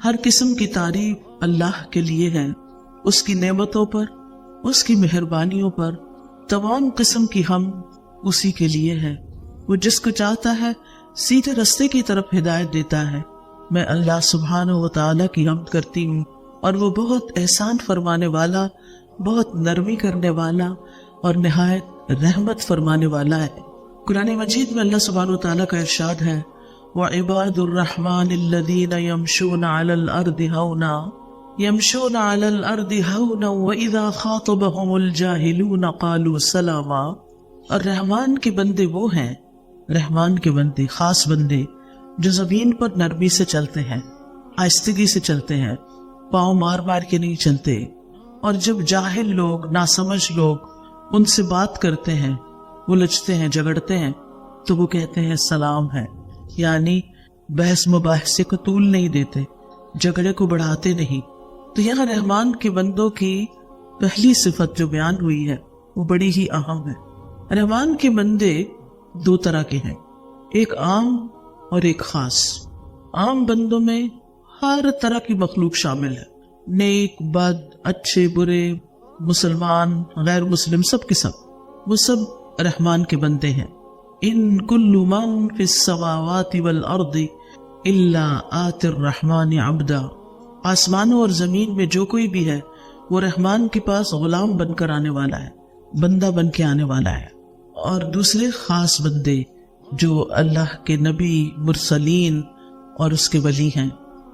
ہر قسم کی تعریف اللہ کے لیے ہے، اس کی نعمتوں پر، اس کی مہربانیوں پر تمام قسم کی حمد اسی کے لیے ہے۔ وہ جس کو چاہتا ہے سیدھے رستے کی طرف ہدایت دیتا ہے۔ میں اللہ سبحانہ و تعالیٰ کی حمد کرتی ہوں، اور وہ بہت احسان فرمانے والا، بہت نرمی کرنے والا اور نہایت رحمت فرمانے والا ہے۔ قرآن مجید میں اللہ سبحانہ و تعالیٰ کا ارشاد ہے، وَعِبَادُ الرَّحْمَنِ الَّذِينَ يَمْشُونَ عَلَى الْأَرْضِ هَوْنًا يَمْشُونَ عَلَى الْأَرْضِ هَوْنًا وَإِذَا خَاطَبَهُمُ الْجَاهِلُونَ قَالُوا سَلَامًا۔ اور رحمان کے بندے وہ ہیں، رحمان کے بندے خاص بندے جو زمین پر نرمی سے چلتے ہیں، آہستگی سے چلتے ہیں، پاؤں مار مار کے نہیں چلتے، اور جب جاہل لوگ، ناسمجھ لوگ ان سے بات کرتے ہیں، الجھتے ہیں، جھگڑتے ہیں، تو وہ کہتے ہیں سلام ہے، یعنی بحث مباحثے کو طول نہیں دیتے، جھگڑے کو بڑھاتے نہیں۔ تو یہاں رحمان کے بندوں کی پہلی صفت جو بیان ہوئی ہے وہ بڑی ہی اہم ہے۔ رحمان کے بندے دو طرح کے ہیں، ایک عام اور ایک خاص۔ عام بندوں میں ہر طرح کی مخلوق شامل ہے، نیک، بد، اچھے، برے، مسلمان، غیر مسلم، سب کے سب، وہ سب رحمان کے بندے ہیں۔ ان کل من فی السماوات والارض الا آتی الرحمن عبدا۔ آسمانوں اور زمین میں جو کوئی بھی ہے وہ رحمان کے پاس غلام بن کر آنے والا ہے، بندہ بن کے آنے والا ہے۔ اور دوسرے خاص بندے جو اللہ کے نبی، مرسلین اور اس کے ولی ہیں،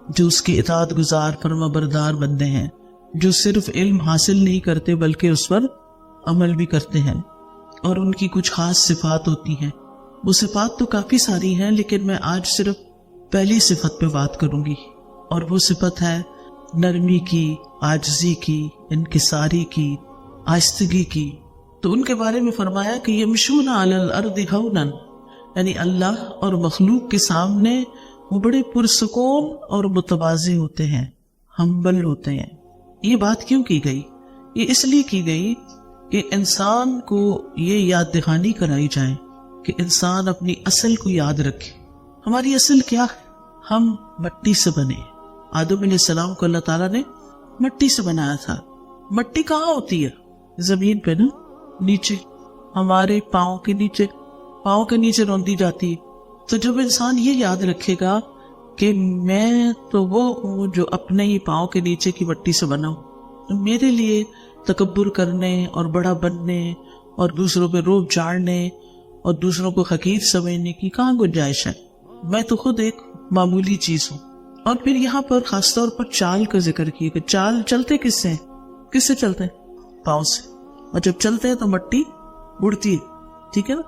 جو اس کے اطاعت گزار، فرما بردار بندے ہیں، جو صرف علم حاصل نہیں کرتے بلکہ اس پر عمل بھی کرتے ہیں، اور ان کی کچھ خاص صفات ہوتی ہیں۔ وہ صفات تو کافی ساری ہیں، لیکن میں آج صرف پہلی صفت پہ بات کروں گی، اور وہ صفت ہے نرمی کی، عاجزی کی، انکساری کی، آہستگی کی۔ تو ان کے بارے میں فرمایا کہ یمشون علی الارض ہونا، یعنی اللہ اور مخلوق کے سامنے وہ بڑے پرسکون اور متواضع ہوتے ہیں، ہمبل ہوتے ہیں۔ یہ بات کیوں کی گئی؟ یہ اس لیے کی گئی کہ انسان کو یہ یاد دہانی کرائی جائے کہ انسان اپنی اصل کو یاد رکھے۔ ہماری اصل کیا ہے؟ ہم مٹی سے بنے۔ آدم علیہ السلام کو اللہ تعالیٰ نے مٹی سے بنایا تھا۔ مٹی کہاں ہوتی ہے؟ زمین پہ نا، نیچے، ہمارے پاؤں کے نیچے روندی جاتی ہے۔ تو جب انسان یہ یاد رکھے گا کہ میں تو وہ ہوں جو اپنے ہی پاؤں کے نیچے کی مٹی سے بنا ہوں، میرے لیے تکبر کرنے اور بڑا بننے اور دوسروں پہ روب جاڑنے اور دوسروں کو حقیر سمجھنے کی کہاں گنجائش ہے؟ میں تو خود ایک معمولی چیز ہوں۔ اور پھر یہاں پر خاص طور پر چال کا ذکر کیا کہ چال چلتے کس سے چلتے ہیں؟ پاؤں سے۔ اور جب چلتے ہیں تو مٹی اڑتی ہے، ٹھیک ہے نا؟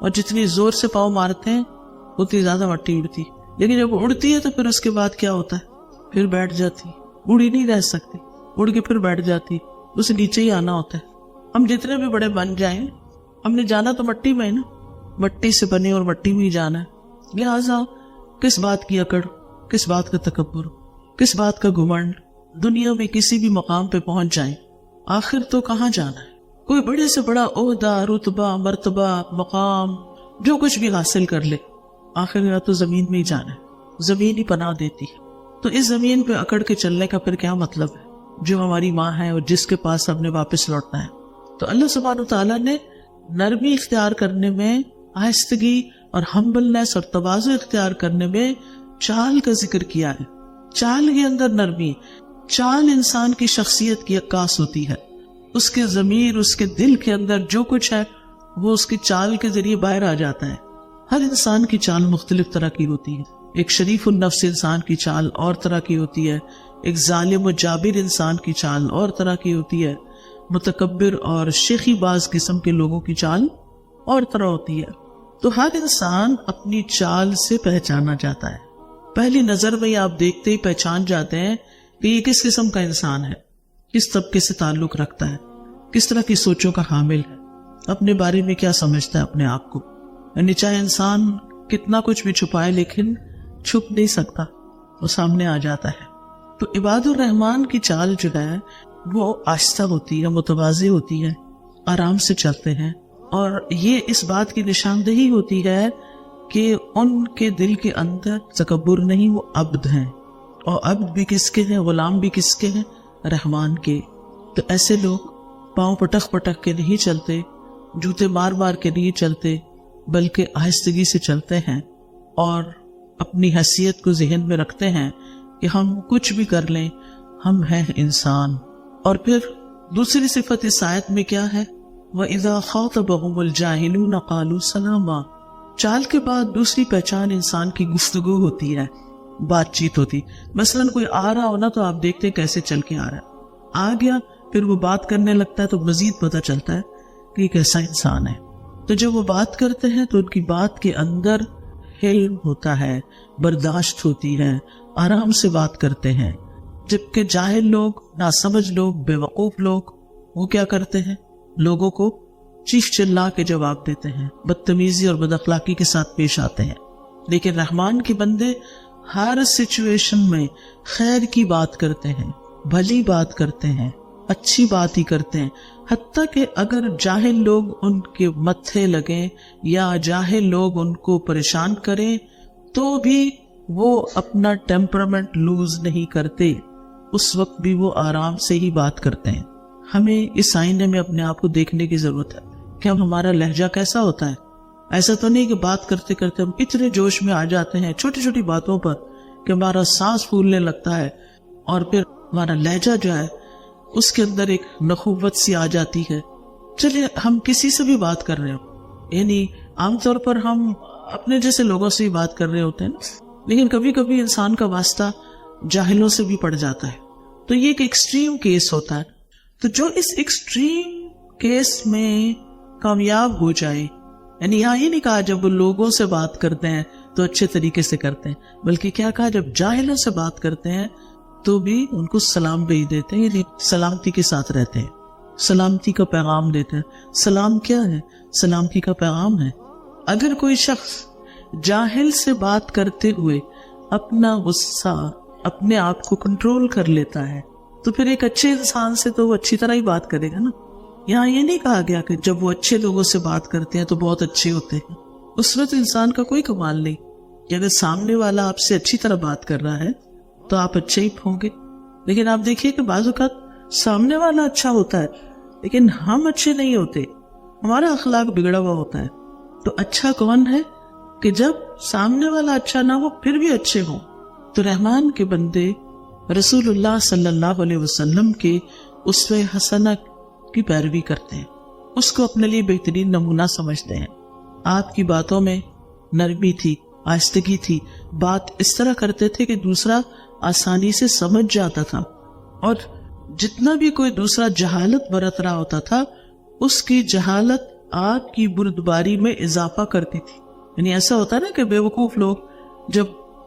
اور جتنی زور سے پاؤں مارتے ہیں اتنی زیادہ مٹی اڑتی، لیکن جب اڑتی ہے تو پھر اس کے بعد کیا ہوتا ہے؟ پھر بیٹھ جاتی، اڑی نہیں رہ سکتی، اڑ کے پھر بیٹھ جاتی، اسے نیچے ہی آنا ہوتا ہے۔ ہم جتنے بھی بڑے بن جائیں، ہم نے جانا تو مٹی میں ہے نا، مٹی سے بنے اور مٹی میں ہی جانا ہے۔ لہٰذا کس بات کی اکڑ، کس بات کا تکبر، کس بات کا گھمنڈ؟ دنیا میں کسی بھی مقام پہ پہنچ جائیں، آخر تو کہاں جانا ہے؟ کوئی بڑے سے بڑا عہدہ، رتبہ، مرتبہ، مقام، جو کچھ بھی حاصل کر لے، آخر یا تو زمین میں ہی جانا ہے، زمین ہی پناہ دیتی ہے۔ تو اس زمین پہ اکڑ کے چلنے کا پھر کیا مطلب ہے؟ جو ہماری ماں ہے اور جس کے پاس ہم نے واپس لوٹنا ہے۔ تو اللہ سبحانہ تعالیٰ نے نرمی اختیار کرنے میں، آہستگی اور ہمبلنس اور تواضع اختیار کرنے میں چال کا ذکر کیا ہے۔ چال کے اندر نرمی، چال انسان کی شخصیت کی عکاس ہوتی ہے۔ اس کے ضمیر، اس کے دل کے اندر جو کچھ ہے وہ اس کی چال کے ذریعے باہر آ جاتا ہے۔ ہر انسان کی چال مختلف طرح کی ہوتی ہے۔ ایک شریف النفس انسان کی چال اور طرح کی ہوتی ہے، ایک ظالم و جابر انسان کی چال اور طرح کی ہوتی ہے، متکبر اور شیخی باز قسم کے لوگوں کی چال اور طرح ہوتی ہے۔ تو ہر انسان اپنی چال سے پہچانا جاتا ہے۔ پہلی نظر میں آپ دیکھتے ہی پہچان جاتے ہیں کہ یہ کس قسم کا انسان ہے، کس طبقے سے تعلق رکھتا ہے، کس طرح کی سوچوں کا حامل ہے، اپنے بارے میں کیا سمجھتا ہے اپنے آپ کو۔ یعنی چاہے انسان کتنا کچھ بھی چھپائے لیکن چھپ نہیں سکتا، وہ سامنے آ جاتا ہے۔ تو عباد الرحمن کی چال جو ہے وہ آہستہ ہوتی ہے، متواضع ہوتی ہے، آرام سے چلتے ہیں، اور یہ اس بات کی نشاندہی ہوتی ہے کہ ان کے دل کے اندر تکبر نہیں، وہ عبد ہیں، اور عبد بھی کس کے ہیں، غلام بھی کس کے ہیں، رحمان کے. تو ایسے لوگ پاؤں پٹک پٹک کے نہیں چلتے، جوتے مار مار کے نہیں چلتے، بلکہ آہستگی سے چلتے ہیں اور اپنی حیثیت کو ذہن میں رکھتے ہیں کہ ہم کچھ بھی کر لیں، ہم ہیں انسان. اور پھر دوسری صفت اس آیت میں کیا ہے؟ وَإِذَا خَاطَبَهُمُ الْجَاهِلُونَ قَالُوا سَلَامًا. چال کے بعد دوسری پہچان انسان کی گفتگو ہوتی ہے، بات چیت ہوتی. مثلا کوئی آ رہا ہونا تو آپ دیکھتے کیسے چل کے آ رہا ہے، آ گیا پھر وہ بات کرنے لگتا ہے تو مزید پتہ چلتا ہے کہ یہ کیسا انسان ہے. تو جب وہ بات کرتے ہیں تو ان کی بات کے اندر حلم ہوتا ہے، برداشت ہوتی ہے، آرام سے بات کرتے ہیں. جبکہ جاہل لوگ، ناسمجھ لوگ، بے وقوف لوگ وہ کیا کرتے ہیں؟ لوگوں کو چیخ چلا کے جواب دیتے ہیں، بدتمیزی اور بد اخلاقی کے ساتھ پیش آتے ہیں. لیکن رحمان کے بندے ہر سچویشن میں خیر کی بات کرتے ہیں، بھلی بات کرتے ہیں، اچھی بات ہی کرتے ہیں. حتیٰ کہ اگر جاہل لوگ ان کے متھے لگیں یا جاہل لوگ ان کو پریشان کریں تو بھی وہ اپنا ٹیمپرامنٹ لوز نہیں کرتے، اس وقت بھی وہ آرام سے ہی بات کرتے ہیں. ہمیں اس آئینے میں اپنے آپ کو دیکھنے کی ضرورت ہے کہ ہمارا لہجہ کیسا ہوتا ہے. ایسا تو نہیں کہ بات کرتے کرتے ہم اتنے جوش میں آ جاتے ہیں چھوٹی چھوٹی باتوں پر کہ ہمارا سانس پھولنے لگتا ہے اور پھر ہمارا لہجہ جو ہے اس کے اندر ایک نخوت سی آ جاتی ہے. چلیے ہم کسی سے بھی بات کر رہے ہوں، یعنی عام طور پر ہم اپنے جیسے لوگوں سے ہی بات کر رہے ہوتے ہیں نا، لیکن کبھی کبھی انسان کا واسطہ جاہلوں سے بھی پڑ جاتا ہے. تو یہ ایک ایکسٹریم کیس ہوتا ہے. تو جو اس ایکسٹریم کیس میں کامیاب ہو جائے، یعنی یہاں یہ نہیں کہا جب وہ لوگوں سے بات کرتے ہیں تو اچھے طریقے سے کرتے ہیں، بلکہ کیا کہا جب جاہلوں سے بات کرتے ہیں تو بھی ان کو سلام بھیج دیتے ہیں، یعنی سلامتی کے ساتھ رہتے ہیں، سلامتی کا پیغام دیتے ہیں. سلام کیا ہے؟ سلامتی کا پیغام ہے. اگر کوئی شخص جاہل سے بات کرتے ہوئے اپنا غصہ، اپنے آپ کو کنٹرول کر لیتا ہے تو پھر ایک اچھے انسان سے تو وہ اچھی طرح ہی بات کرے گا نا. یہاں یہ نہیں کہا گیا کہ جب وہ اچھے لوگوں سے بات کرتے ہیں تو بہت اچھے ہوتے ہیں. اس وقت انسان کا کوئی کمال نہیں کہ اگر سامنے والا آپ سے اچھی طرح بات کر رہا ہے تو آپ اچھے ہی ہوں گے. لیکن آپ دیکھیے کہ بعض اوقات سامنے والا اچھا ہوتا ہے لیکن ہم اچھے نہیں ہوتے، ہمارا اخلاق بگڑا ہوا ہوتا ہے. تو اچھا کون ہے کہ جب سامنے والا اچھا نہ ہو پھر بھی اچھے ہوں. تو رحمان کے بندے رسول اللہ صلی اللہ علیہ وسلم کے اسوہ حسنہ کی پیروی کرتے ہیں، اس کو اپنے لیے بہترین نمونہ سمجھتے ہیں. آپ کی باتوں میں نرمی تھی، آہستگی تھی، بات اس طرح کرتے تھے کہ دوسرا آسانی سے سمجھ جاتا تھا، اور جتنا بھی کوئی دوسرا جہالت برت رہا ہوتا تھا اس کی جہالت آپ کی بردباری میں اضافہ کرتی تھی. یعنی ایسا ہوتا ہے نا کہ بے وقوف لوگ جب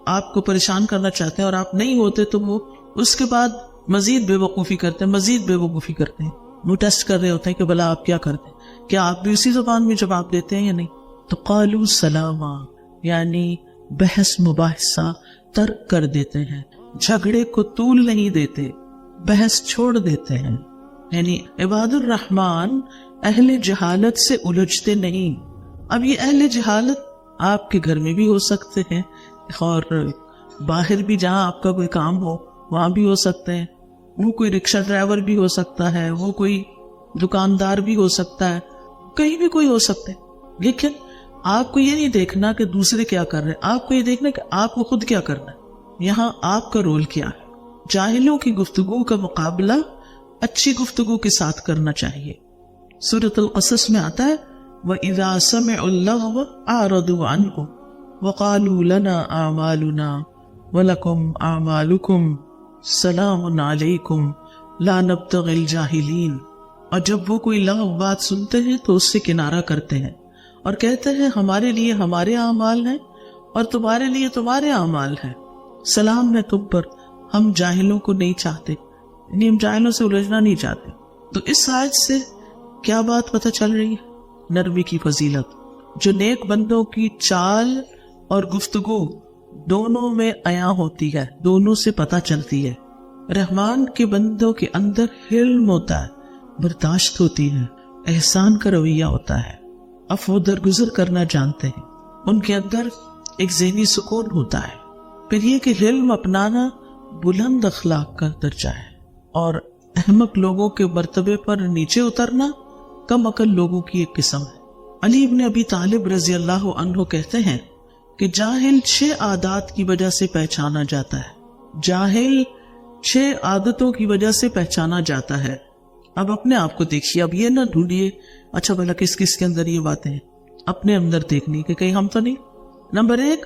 آپ کو پریشان کرنا چاہتے ہیں اور آپ نہیں ہوتے تو وہ اس کے بعد مزید بے وقوفی کرتے ہیں، مزید بے وقوفی کرتے ہیں. وہ ٹیسٹ کر رہے ہوتے ہیں کہ بھلا آپ کیا کرتے ہیں، کیا آپ بھی اسی زبان میں جواب دیتے ہیں یا نہیں. تو قالوا سلاما، یعنی بحث مباحثہ ترک کر دیتے ہیں، جھگڑے کو طول نہیں دیتے، بحث چھوڑ دیتے ہیں. یعنی عباد الرحمن اہل جہالت سے الجھتے نہیں. اب یہ اہل جہالت آپ کے گھر میں بھی ہو سکتے ہیں اور باہر بھی جہاں آپ کا کوئی کام ہو وہاں بھی ہو سکتے ہیں. وہ کوئی رکشہ ڈرائیور بھی ہو سکتا ہے، وہ کوئی دکاندار بھی ہو سکتا ہے، کہیں بھی کوئی ہو سکتا ہے. لیکن آپ کو یہ نہیں دیکھنا کہ دوسرے کیا کر رہے ہیں، آپ کو یہ دیکھنا کہ آپ کو خود کیا کرنا ہے. یہاں آپ کا رول کیا ہے. جاہلوں کی گفتگو کا مقابلہ اچھی گفتگو کے ساتھ کرنا چاہیے. سورۃ القصص میں آتا ہے وَإِذَا سَمِعُوا اللَّغْوَ أَعْرَضُوا عَنْهُ وَقَالُوا لَنَا أَعْمَالُنَا وَلَكُمْ أَعْمَالُكُمْ سلام علیکم لا نبتغی الجاہلین. اور جب وہ کوئی لغو بات سنتے ہیں تو اس سے کنارہ کرتے ہیں اور کہتے ہیں ہمارے لیے ہمارے اعمال ہیں اور تمہارے لیے تمہارے اعمال ہیں، سلام ہے تم پر، ہم جاہلوں کو نہیں چاہتے، یعنی ہم جاہلوں سے الجھنا نہیں چاہتے. تو اس آیت سے کیا بات پتہ چل رہی ہے؟ نرمی کی فضیلت، جو نیک بندوں کی چال اور گفتگو دونوں میں عیاں ہوتی ہے، دونوں سے پتہ چلتی ہے. رحمان کے بندوں کے اندر حلم ہوتا ہے، برداشت ہوتی ہے، احسان کا رویہ ہوتا ہے، عفو درگزر کرنا جانتے ہیں، ان کے اندر ایک ذہنی سکون ہوتا ہے. پھر یہ کہ حلم اپنانا بلند اخلاق کا درجہ ہے، اور احمق لوگوں کے مرتبے پر نیچے اترنا کم عقل لوگوں کی ایک قسم ہے۔ علی ابن ابی طالب رضی اللہ عنہ کہتے ہیں کہ جاہل 6 عادات کی وجہ سے پہچانا جاتا ہے، جاہل 6 عادتوں کی وجہ سے پہچانا جاتا ہے۔ اب اپنے آپ کو دیکھیے، اب یہ نہ ڈھونڈیے اچھا بھلا کس کس کے اندر یہ باتیں ہیں، اپنے اندر دیکھنی کہ کہیں ہم تو نہیں۔ نمبر 1،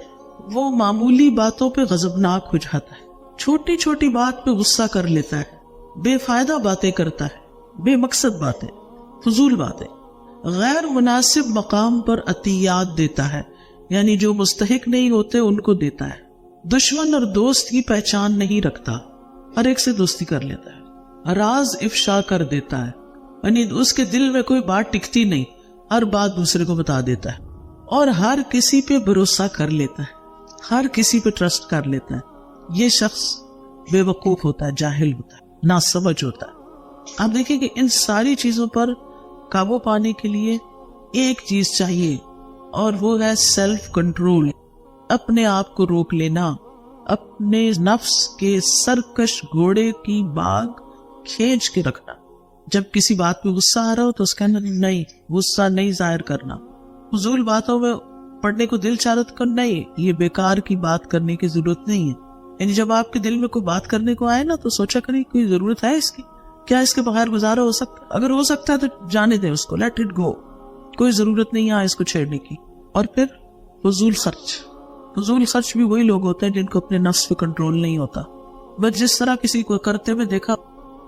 وہ معمولی باتوں پہ غضبناک ہو جاتا ہے، چھوٹی چھوٹی بات پہ غصہ کر لیتا ہے، بے فائدہ باتیں کرتا ہے، بے مقصد باتیں، فضول باتیں، غیر مناسب مقام پر عطیات دیتا ہے، یعنی جو مستحق نہیں ہوتے ان کو دیتا ہے، دشمن اور دوست کی پہچان نہیں رکھتا، ہر ایک سے دوستی کر لیتا ہے، راز افشا کر دیتا ہے، یعنی اس کے دل میں کوئی بات ٹکتی نہیں، ہر بات دوسرے کو بتا دیتا ہے، اور ہر کسی پہ بھروسہ کر لیتا ہے، ہر کسی پہ ٹرسٹ کر لیتا ہے۔ یہ شخص بے وقوف ہوتا ہے، جاہل ہوتا ہے، ناسمجھ ہوتا ہے۔ آپ دیکھیں کہ ان ساری چیزوں پر قابو پانے کے لیے ایک چیز چاہیے، اور وہ ہے سیلف کنٹرول، اپنے آپ کو روک لینا، اپنے نفس کے سرکش گھوڑے کی باگ کھینچ کے رکھنا۔ جب کسی بات پہ غصہ آ رہا ہو تو اس کا نہیں، غصہ نہیں ظاہر کرنا، فضول باتوں میں پڑھنے کو دل چاہت کر نہیں، یہ بیکار کی بات کرنے کی ضرورت نہیں ہے۔ یعنی جب آپ کے دل میں کوئی بات کرنے کو آئے نا تو سوچا کریں کوئی ضرورت ہے اس کی، کیا اس کے بغیر گزارا ہو سکتا؟ اگر ہو سکتا ہے تو جانے دیں اس کو، لیٹ اٹ گو، کوئی ضرورت نہیں ہے اس کو چھیڑنے کی۔ اور پھر فضول خرچ بھی وہی لوگ ہوتے ہیں جن کو اپنے نفس پہ کنٹرول نہیں ہوتا۔ بس جس طرح کسی کو کرتے ہوئے دیکھا،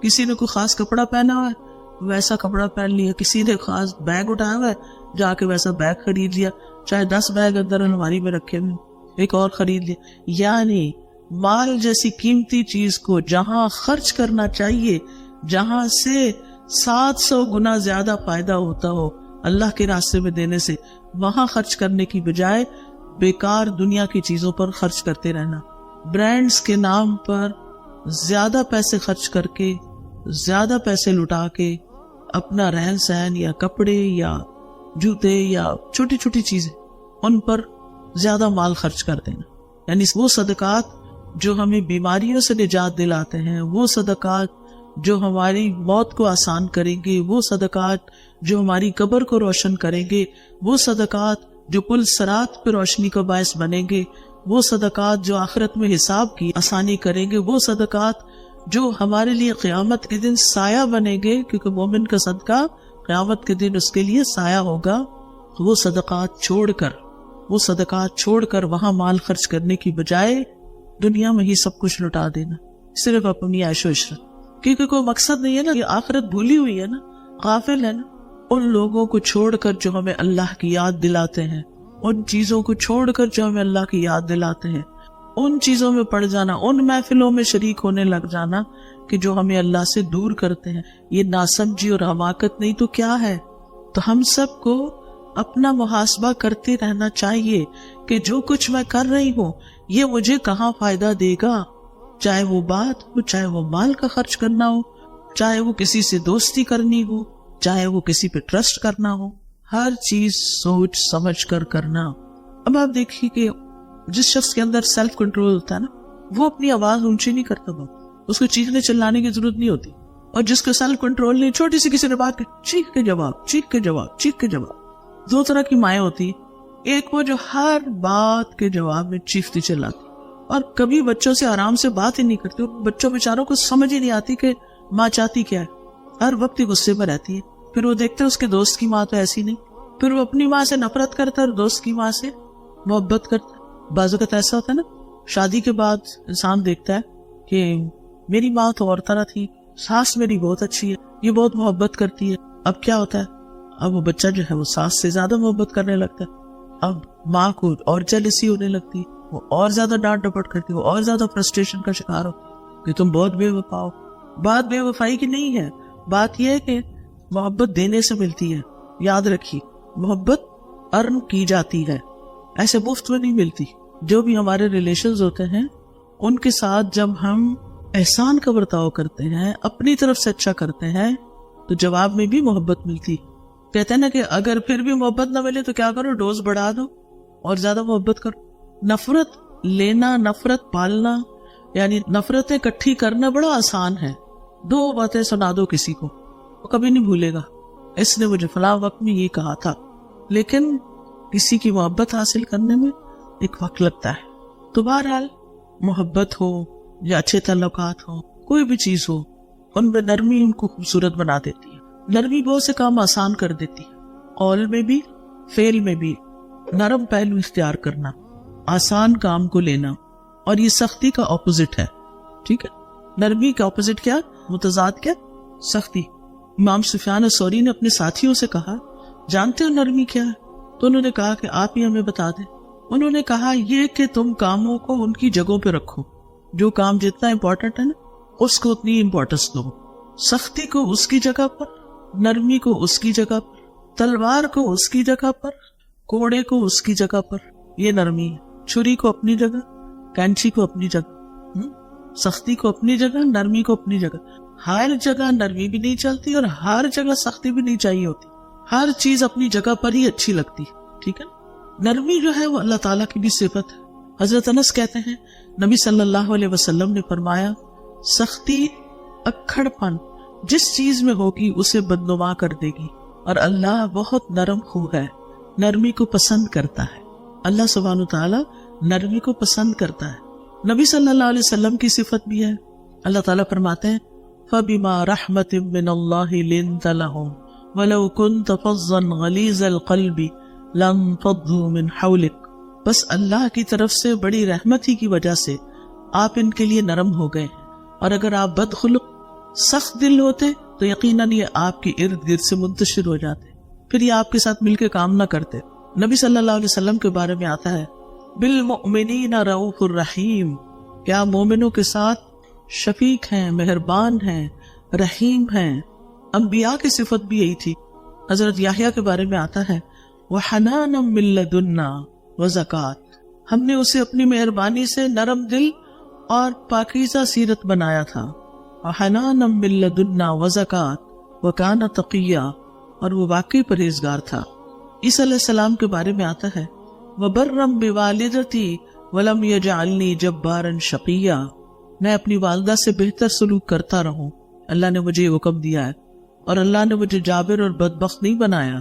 کسی نے کوئی خاص کپڑا پہنا ہوا ہے ویسا کپڑا پہن لیا، کسی نے خاص بیگ اٹھایا ہوا ہے جا کے ویسا بیگ خرید لیا، چاہے 10 بیگ اندر الماری میں رکھے ہوئے ایک اور خرید لیا۔ یعنی مال جیسی قیمتی چیز کو جہاں خرچ کرنا چاہیے، جہاں سے 700 گنا زیادہ فائدہ ہوتا ہو اللہ کے راستے میں دینے سے، وہاں خرچ کرنے کی بجائے بیکار دنیا کی چیزوں پر خرچ کرتے رہنا، برانڈز کے نام پر زیادہ پیسے خرچ کر کے، زیادہ پیسے لٹا کے اپنا رہن سہن یا کپڑے یا جوتے یا چھوٹی چھوٹی چیزیں ان پر زیادہ مال خرچ کر دینا۔ یعنی وہ صدقات جو ہمیں بیماریوں سے نجات دلاتے ہیں، وہ صدقات جو ہماری موت کو آسان کریں گے، وہ صدقات جو ہماری قبر کو روشن کریں گے، وہ صدقات جو پل صراط پہ روشنی کا باعث بنیں گے، وہ صدقات جو آخرت میں حساب کی آسانی کریں گے، وہ صدقات جو ہمارے لیے قیامت کے دن سایہ بنیں گے، کیونکہ مومن کا صدقہ قیامت کے دن اس کے لیے سایہ ہوگا، وہ صدقات چھوڑ کر وہاں مال خرچ کرنے کی بجائے دنیا میں ہی سب کچھ لٹا دینا، صرف اپنی عیش و عشرت، کیونکہ کوئی مقصد نہیں ہے نا، یہ آخرت بھولی ہوئی ہے نا، غافل ہے نا۔ ان لوگوں کو چھوڑ کر جو ہمیں اللہ کی یاد دلاتے ہیں، ان چیزوں کو چھوڑ کر جو ہمیں اللہ کی یاد دلاتے ہیں، ان چیزوں میں پڑ جانا، ان محفلوں میں شریک ہونے لگ جانا کہ جو ہمیں اللہ سے دور کرتے ہیں، یہ ناسمجھی اور حماقت نہیں تو کیا ہے؟ تو ہم سب کو اپنا محاسبہ کرتے رہنا چاہیے کہ جو کچھ میں کر رہی ہوں یہ مجھے کہاں فائدہ دے گا، چاہے وہ بات ہو، چاہے وہ مال کا خرچ کرنا ہو، چاہے وہ کسی سے دوستی کرنی ہو، چاہے وہ کسی پہ ٹرسٹ کرنا ہو، ہر چیز سوچ سمجھ کر کرنا۔ اب آپ دیکھیے کہ جس شخص کے اندر سیلف کنٹرول ہوتا ہے نا، وہ اپنی آواز اونچی نہیں کرتا، اس کو چیخنے چلانے کی ضرورت نہیں ہوتی، اور جس کا سیلف کنٹرول نہیں، چھوٹی سی کسی نے بات کی چیخ کے جواب۔ 2 طرح کی مائیں ہوتی ہیں، ایک وہ جو ہر بات کے جواب میں چیختی چلاتی، اور کبھی بچوں سے آرام سے بات ہی نہیں کرتی، بچوں بیچاروں کو سمجھ ہی نہیں آتی کہ ماں چاہتی کیا ہے، ہر وقت ہی غصے پر رہتی ہے۔ پھر وہ دیکھتے اس کے دوست کی ماں تو ایسی نہیں، پھر وہ اپنی ماں سے نفرت کرتا ہے اور دوست کی ماں سے محبت کرتا ہے۔ بعض اوقات ایسا ہوتا ہے نا، شادی کے بعد انسان دیکھتا ہے کہ میری ماں تو اور طرح تھی، ساس میری بہت اچھی ہے، یہ بہت محبت کرتی ہے۔ اب کیا ہوتا ہے، اب وہ بچہ جو ہے وہ ساس سے زیادہ محبت کرنے لگتا ہے، اب ماں کو اور جیلسی ہونے لگتی ہے، وہ اور زیادہ ڈانٹ ڈپٹ کرتی ہے، وہ اور زیادہ فرسٹریشن کا شکار ہوتی ہے کہ تم بہت بے وفا ہو۔ بات بے وفائی کی نہیں ہے، بات یہ ہے کہ محبت دینے سے ملتی ہے۔ یاد رکھیے، محبت ارن کی جاتی ہے، ایسے مفت میں نہیں ملتی۔ جو بھی ہمارے ریلیشنز ہوتے ہیں ان کے ساتھ جب ہم احسان کا برتاؤ کرتے ہیں، اپنی طرف سے اچھا کرتے ہیں، تو جواب میں بھی محبت ملتی۔ کہتے ہیں نا کہ اگر پھر بھی محبت نہ ملے تو کیا کرو، ڈوز بڑھا دو اور زیادہ محبت کرو۔ نفرت لینا، نفرت پالنا، یعنی نفرتیں اکٹھی کرنا بڑا آسان ہے. 2 باتیں سنا دو کسی کو، وہ کبھی نہیں بھولے گا اس نے مجھے فلاں وقت میں یہ کہا تھا. لیکن کسی کی محبت حاصل کرنے میں ایک وقت لگتا ہے. تو بہرحال محبت ہو یا اچھے تعلقات ہو، کوئی بھی چیز ہو، ان میں نرمی ان کو خوبصورت بنا دیتی ہے. نرمی بہت سے کام آسان کر دیتی ہے. قول میں بھی فعل میں بھی نرم پہلو اختیار کرنا، آسان کام کو لینا، اور یہ سختی کا اپوزٹ ہے. ٹھیک ہے، نرمی کا اپوزٹ کیا، متضاد کیا، سختی. امام سفیان ثوری نے اپنے ساتھیوں سے کہا جانتے ہو نرمی کیا ہے؟ تو انہوں نے کہا کہ آپ ہی ہمیں بتا دیں. انہوں نے کہا یہ کہ تم کاموں کو ان کی جگہوں پہ رکھو. جو کام جتنا امپورٹنٹ ہے نا اس کو اتنی امپورٹنس دو. سختی کو اس کی جگہ پر، نرمی کو اس کی جگہ پر، تلوار کو اس کی جگہ پر، کوڑے کو اس کی جگہ پر. یہ نرمی ہے. چھری کو اپنی جگہ، کینچی کو اپنی جگہ، سختی کو اپنی جگہ، نرمی کو اپنی جگہ. ہر جگہ نرمی بھی نہیں چلتی اور ہر جگہ سختی بھی نہیں چاہیے ہوتی. ہر چیز اپنی جگہ پر ہی اچھی لگتی. ٹھیک ہے، نرمی جو ہے وہ اللہ تعالیٰ کی بھی صفت ہے. حضرت انس کہتے ہیں نبی صلی اللہ علیہ وسلم نے فرمایا سختی اکھڑ پن جس چیز میں ہوگی اسے بدنما کر دے گی، اور اللہ بہت نرم خو ہے، نرمی کو پسند کرتا ہے. اللہ سبحانہ تعالیٰ نرمی کو پسند کرتا ہے. نبی صلی اللہ علیہ وسلم کی صفت بھی ہے. اللہ تعالیٰ فرماتے ہیں فَبِمَا رَحْمَةٍ مِّنَ اللَّهِ لِنْتَ لَهُمْ وَلَوْ كُنْتَ فَظًّا غَلِيظَ الْقَلْبِ لَانفَضُّوا مِنْ حَوْلِكَ. بس اللہ کی طرف سے بڑی رحمت ہی کی وجہ سے آپ ان کے لیے نرم ہو گئے ہیں، اور اگر آپ بدخلق سخت دل ہوتے تو یقیناً یہ آپ کے ارد گرد سے منتشر ہو جاتے، پھر یہ آپ کے ساتھ مل کے کام نہ کرتے. نبی صلی اللہ علیہ وسلم کے بارے میں آتا ہے بالمؤمنین رؤوف الرحیم، کیا مومنوں کے ساتھ شفیق ہیں، مہربان ہیں، رحیم ہیں. انبیاء کی صفت بھی یہی تھی. حضرت یحییٰ کے بارے میں آتا ہے وَحَنَانًا مِن لَّدُنَّا وَزَكَاةً، ہم نے اسے اپنی مہربانی سے نرم دل اور پاکیزہ سیرت بنایا تھا. وَحَنَانًا مِن لَّدُنَّا وَزَكَاةً وَكَانَ تَقِيًّا، اور وہ واقعی پرہیزگار تھا. عیسیٰ علیہ السلام کے بارے میں آتا ہے وَبَرًّا بِوَالِدَتِي وَلَمْ يَجْعَلْنِي جَبَّارًا شَقِيًّا، میں اپنی والدہ سے بہتر سلوک کرتا رہوں، اللہ نے مجھے یہ حکم دیا ہے، اور اللہ نے مجھے جابر اور بدبخت نہیں بنایا.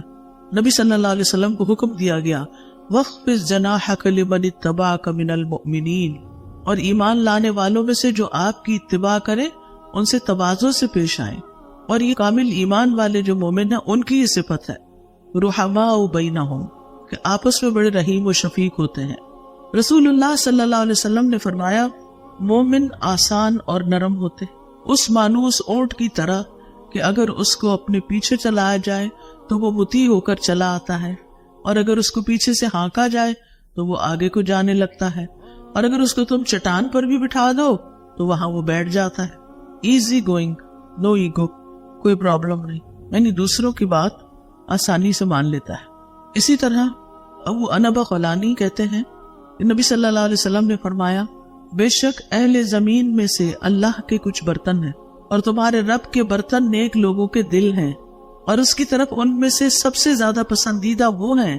نبی صلی اللہ علیہ وسلم کو حکم دیا گیا وَاخْفِضْ جَنَاحَكَ لِمَنِ اتَّبَعَكَ مِنَ الْمُؤْمِنِينَ، اور ایمان لانے والوں میں سے جو آپ کی اتباع کرے ان سے تواضع سے پیش آئیں. اور یہ کامل ایمان والے جو مومن ہیں ان کی یہ صفت ہے رحماء بینہم، کہ آپس میں بڑے رحیم و شفیق ہوتے ہیں. رسول اللہ صلی اللہ علیہ وسلم نے فرمایا مومن آسان اور نرم ہوتے، اس مانوس اونٹ کی طرح کہ اگر اس کو اپنے پیچھے چلایا جائے تو وہ مطیع ہو کر چلا آتا ہے، اور اگر اس کو پیچھے سے ہانکا جائے تو وہ آگے کو جانے لگتا ہے، اور اگر اس کو تم چٹان پر بھی بٹھا دو تو وہاں وہ بیٹھ جاتا ہے. ایزی گوئنگ، نو ایگو، کوئی پرابلم نہیں، یعنی دوسروں کی بات آسانی سے مان لیتا ہے. اسی طرح ابو انبا خولانی کہتے ہیں نبی صلی اللہ علیہ وسلم نے فرمایا بے شک اہل زمین میں سے اللہ کے کچھ برتن ہیں، اور تمہارے رب کے برتن نیک لوگوں کے دل ہیں، اور اس کی طرف ان میں سے سب سے زیادہ پسندیدہ وہ ہیں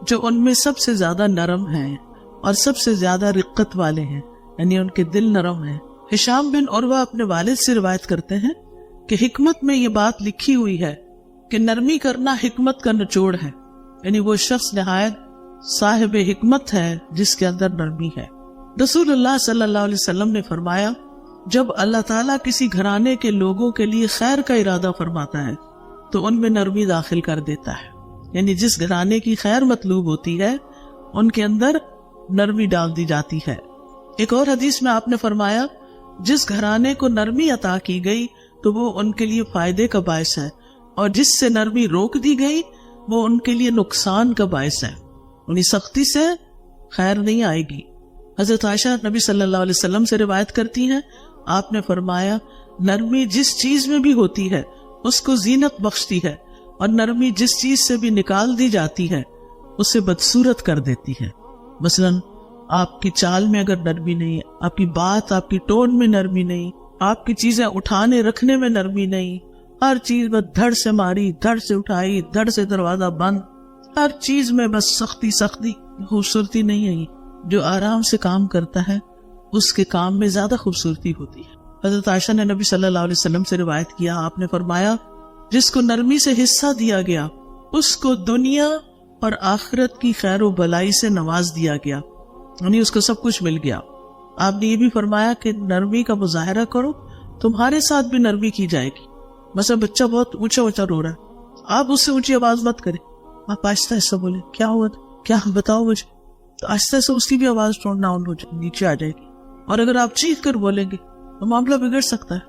جو ان میں سب سے زیادہ نرم ہیں اور سب سے زیادہ رقت والے ہیں، یعنی ان کے دل نرم ہیں. ہشام بن عروہ اپنے والد سے روایت کرتے ہیں کہ حکمت میں یہ بات لکھی ہوئی ہے کہ نرمی کرنا حکمت کا نچوڑ ہے، یعنی وہ شخص نہایت صاحب حکمت ہے جس کے اندر نرمی ہے. رسول اللہ صلی اللہ علیہ وسلم نے فرمایا جب اللہ تعالیٰ کسی گھرانے کے لوگوں کے لیے خیر کا ارادہ فرماتا ہے تو ان میں نرمی داخل کر دیتا ہے، یعنی جس گھرانے کی خیر مطلوب ہوتی ہے ان کے اندر نرمی ڈال دی جاتی ہے. ایک اور حدیث میں آپ نے فرمایا جس گھرانے کو نرمی عطا کی گئی تو وہ ان کے لیے فائدے کا باعث ہے، اور جس سے نرمی روک دی گئی وہ ان کے لیے نقصان کا باعث ہے، یعنی سختی سے خیر نہیں آئے گی. حضرت عائشہ نبی صلی اللہ علیہ وسلم سے روایت کرتی ہیں آپ نے فرمایا نرمی جس چیز میں بھی ہوتی ہے اس کو زینت بخشتی ہے، اور نرمی جس چیز سے بھی نکال دی جاتی ہے اسے بدصورت کر دیتی ہے. مثلاً آپ کی چال میں اگر نرمی نہیں، آپ کی بات، آپ کی ٹون میں نرمی نہیں، آپ کی چیزیں اٹھانے رکھنے میں نرمی نہیں، ہر چیز بس دھڑ سے ماری، دھڑ سے اٹھائی، دھڑ سے دروازہ بند، ہر چیز میں بس سختی، خوبصورتی نہیں ہے. جو آرام سے کام کرتا ہے اس کے کام میں زیادہ خوبصورتی ہوتی ہے. حضرت عائشہ نے نبی صلی اللہ علیہ وسلم سے روایت کیا، آپ نے فرمایا جس کو نرمی سے حصہ دیا گیا اس کو دنیا اور آخرت کی خیر و بلائی سے نواز دیا گیا، یعنی اس کو سب کچھ مل گیا. آپ نے یہ بھی فرمایا کہ نرمی کا مظاہرہ کرو، تمہارے ساتھ بھی نرمی کی جائے گی. مثلا بچہ بہت اونچا اونچا رو رہا ہے، آپ اس سے اونچی آواز مت کریں، آپ آہستہ آہستہ بولے کیا ہوا تھا، کیا بتاؤ مجھے، تو آہستہ سے اس کی بھی آواز ٹون ڈاؤن ہو جائے، نیچے آ جائے گی. اور اگر آپ چیخ کر بولیں گے تو معاملہ بگڑ سکتا ہے.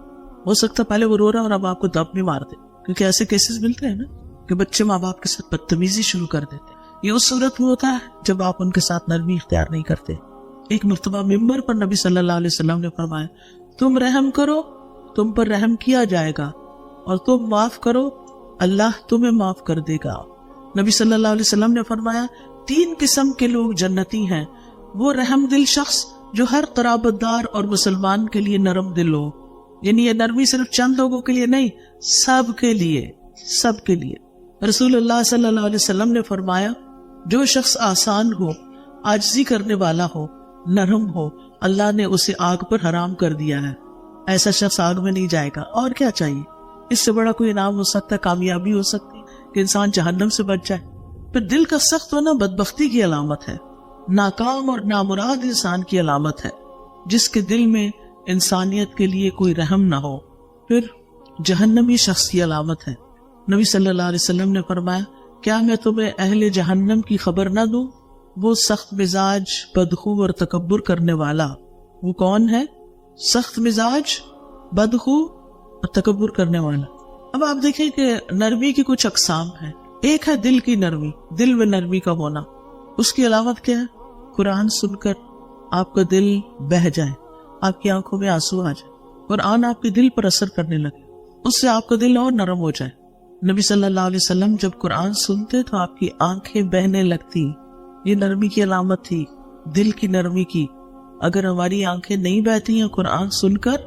ہو سکتا ہے پہلے وہ رو رہا ہے اور اب آپ کو دب بھی مار دے، کیونکہ ایسے کیسز ملتے ہیں نا کہ بچے ماں باپ کے ساتھ بدتمیزی شروع کر دیتے ہیں. یہ اس صورت میں ہوتا ہے جب آپ ان کے ساتھ نرمی اختیار نہیں کرتے. ایک مرتبہ ممبر پر نبی صلی اللہ علیہ وسلم نے فرمایا تم رحم کرو تم پر رحم کیا جائے گا، اور تم معاف کرو اللہ تمہیں معاف کر دے گا. نبی صلی اللہ علیہ وسلم نے فرمایا 3 قسم کے لوگ جنتی ہیں، وہ رحم دل شخص جو ہر قرابت دار اور مسلمان کے لیے نرم دل ہو. یعنی یہ نرمی صرف چند لوگوں کے لیے نہیں، سب کے لیے، سب کے لیے. رسول اللہ صلی اللہ علیہ وسلم نے فرمایا جو شخص آسان ہو، عاجزی کرنے والا ہو، نرم ہو، اللہ نے اسے آگ پر حرام کر دیا ہے. ایسا شخص آگ میں نہیں جائے گا. اور کیا چاہیے؟ اس سے بڑا کوئی انعام ہو سکتا ہے، کامیابی ہو سکتی کہ انسان جہنم سے بچ جائے. پھر دل کا سخت ہونا بدبختی کی علامت ہے، ناکام اور نامراد انسان کی علامت ہے جس کے دل میں انسانیت کے لیے کوئی رحم نہ ہو. پھر جہنمی شخص کی علامت ہے. نبی صلی اللہ علیہ وسلم نے فرمایا کیا میں تمہیں اہل جہنم کی خبر نہ دوں؟ وہ سخت مزاج، بدخو اور تکبر کرنے والا. وہ کون ہے؟ سخت مزاج، بدخو اور تکبر کرنے والا. اب آپ دیکھیں کہ نرمی کی کچھ اقسام ہیں. ایک ہے دل کی نرمی، دل میں نرمی کا ہونا. اس کی علامت کیا ہے؟ قرآن سن کر آپ کا دل بہہ جائے، آپ کی آنکھوں میں آنسو آ جائے، قرآن آپ کے دل پر اثر کرنے لگے، اس سے آپ کا دل اور نرم ہو جائے. نبی صلی اللہ علیہ وسلم جب قرآن سنتے تو آپ کی آنکھیں بہنے لگتی. یہ نرمی کی علامت تھی، دل کی نرمی کی. اگر ہماری آنکھیں نہیں بہتی ہیں قرآن سن کر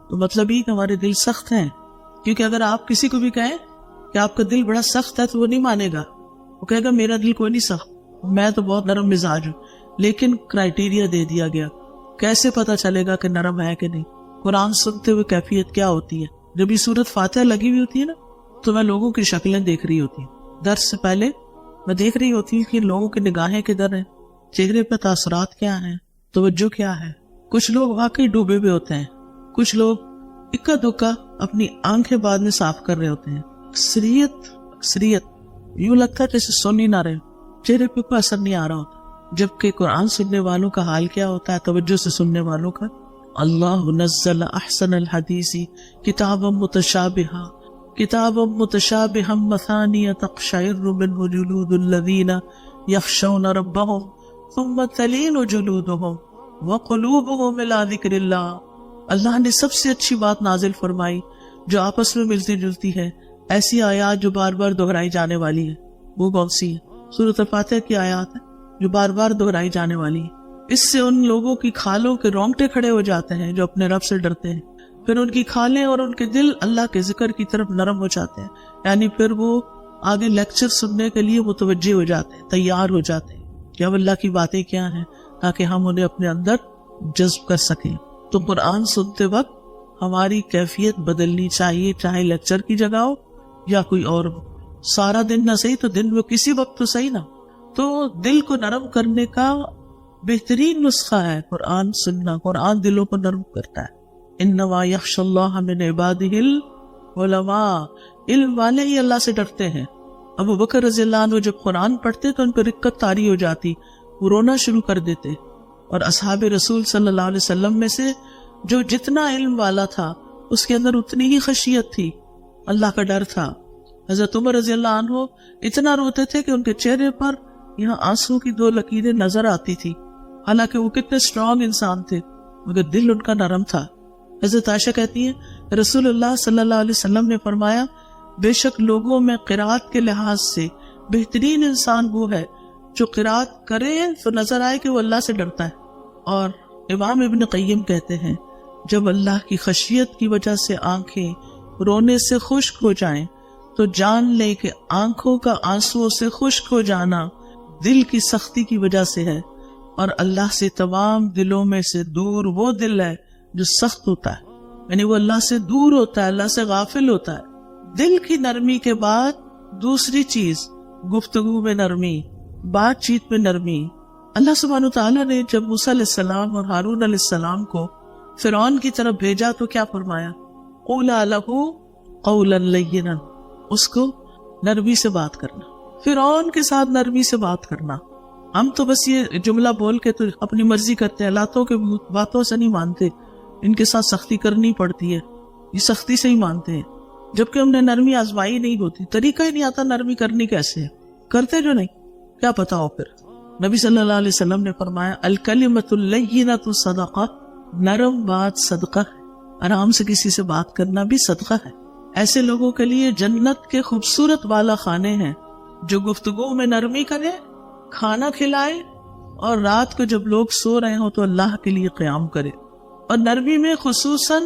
تو مطلب یہ کہ ہمارے دل سخت ہیں. کیونکہ اگر آپ کسی کو بھی کہیں کہ آپ کا دل بڑا سخت ہے تو وہ نہیں مانے گا، وہ کہے گا میرا دل کوئی نہیں سخت، میں تو بہت نرم مزاج ہوں. لیکن کرائیٹیریا دے دیا گیا، کیسے پتا چلے گا کہ نرم ہے کہ نہیں؟ قرآن سنتے ہوئے کیفیت کیا ہوتی ہے؟ جب یہ سورت فاتحہ لگی ہوئی ہوتی ہے نا تو میں لوگوں کی شکلیں دیکھ رہی ہوتی ہوں. درس سے پہلے میں دیکھ رہی ہوتی ہوں کہ لوگوں کی نگاہیں کدھر ہیں، چہرے پہ تاثرات کیا ہیں، توجہ کیا ہے. کچھ لوگ واقعی ڈوبے ہوئے ہوتے ہیں، کچھ لوگ اکا دکا اپنی آنکھیں بعد میں صاف کر رہے ہوتے ہیں. اکثریت یوں لگتا ہے جیسے سن ہی نہ رہے، چہرے پہ کوئی اثر نہیں آ رہا ہوتا. جبکہ قرآن سننے والوں کا حال کیا ہوتا ہے؟ توجہ سے سننے والوں کا اللہ نزل احسن الحدیث کتابا متشابہا مثانی تقشعر منہ جلود الذین یخشون ربهم ثم تلین جلودهم وقلوبهم الی ذکر اللہ. اللہ نے سب سے اچھی بات نازل فرمائی جو آپس میں ملتی جلتی ہے، ایسی آیات جو بار بار دہرائی جانے والی ہے. وہ کون سی ہے؟ سورۃ الفاتحہ کی آیات ہے جو بار بار دہرائی جانے والی ہے. اس سے ان لوگوں کی کھالوں کے رونگٹے کھڑے ہو جاتے ہیں جو اپنے رب سے ڈرتے ہیں. پھر ان کی کھالیں اور ان کے دل اللہ کے ذکر کی طرف نرم ہو جاتے ہیں، یعنی پھر وہ آگے لیکچر سننے کے لیے متوجہ ہو جاتے ہیں، تیار ہو جاتے ہیں کہ اب اللہ کی باتیں کیا ہیں، تاکہ ہم انہیں اپنے اندر جذب کر سکیں. تو قرآن سنتے وقت ہماری کیفیت بدلنی چاہیے، چاہے لیکچر کی جگہ ہو یا کوئی اور ہو. سارا دن نہ صحیح تو دن میں کسی وقت تو صحیح نہ. تو دل کو نرم کرنے کا بہترین نسخہ ہے قرآن سننا. قرآن دلوں کو نرم کرتا ہے. انما یخشی اللہ من عبادہ العلماء، علم والے ہی اللہ سے ڈرتے ہیں. ابو بکر رضی اللہ عنہ جب قرآن پڑھتے تو ان پر رقت طاری ہو جاتی، وہ رونا شروع کر دیتے. اور اصحاب رسول صلی اللہ علیہ وسلم میں سے جو جتنا علم والا تھا اس کے اندر اتنی ہی خشیت تھی، اللہ کا ڈر تھا. حضرت عمر رضی اللہ عنہ اتنا روتے تھے کہ ان کے چہرے پر یہاں آنسو کی 2 لکیریں نظر آتی تھی، حالانکہ وہ کتنے اسٹرانگ انسان تھے مگر دل ان کا نرم تھا. حضرت عائشہ کہتی ہیں رسول اللہ صلی اللہ علیہ وسلم نے فرمایا بے شک لوگوں میں قرات کے لحاظ سے بہترین انسان وہ ہے جو قرات کرے تو نظر آئے کہ وہ اللہ سے ڈرتا ہے. اور امام ابن قیم کہتے ہیں جب اللہ کی خشیت کی وجہ سے آنکھیں رونے سے خشک ہو جائیں تو جان لے کہ آنکھوں کا آنسو سے خشک ہو جانا دل کی سختی کی وجہ سے ہے، اور اللہ سے تمام دلوں میں سے دور وہ دل ہے جو سخت ہوتا ہے، یعنی وہ اللہ سے دور ہوتا ہے، اللہ سے غافل ہوتا ہے۔ دل کی نرمی کے بعد دوسری چیز گفتگو میں نرمی، بات چیت میں نرمی۔ اللہ سبحانہ وتعالیٰ نے جب موسیٰ علیہ السلام اور ہارون علیہ السلام کو فرعون کی طرف بھیجا تو کیا فرمایا؟ قولا لہ قولا لینا، اس کو نرمی سے بات کرنا، فرعون کے ساتھ نرمی سے بات کرنا۔ ہم تو بس یہ جملہ بول کے تو اپنی مرضی کرتے ہیں، لاتوں کے باتوں سے نہیں مانتے، ان کے ساتھ سختی کرنی پڑتی ہے، یہ سختی سے ہی مانتے ہیں، جبکہ ہم نے نرمی آزمائی نہیں ہوتی، طریقہ ہی نہیں آتا نرمی کرنی کیسے ہے، کرتے جو نہیں، کیا پتا ہو۔ پھر نبی صلی اللہ علیہ وسلم نے فرمایا الکلمۃ اللیینۃ صدقہ، نرم بات صدقہ ہے، آرام سے کسی سے بات کرنا بھی صدقہ ہے۔ ایسے لوگوں کے لیے جنت کے خوبصورت بالا خانے ہیں جو گفتگو میں نرمی کرے، کھانا کھلائے، اور رات کو جب لوگ سو رہے ہوں تو اللہ کے لیے قیام کرے۔ اور نرمی میں خصوصاً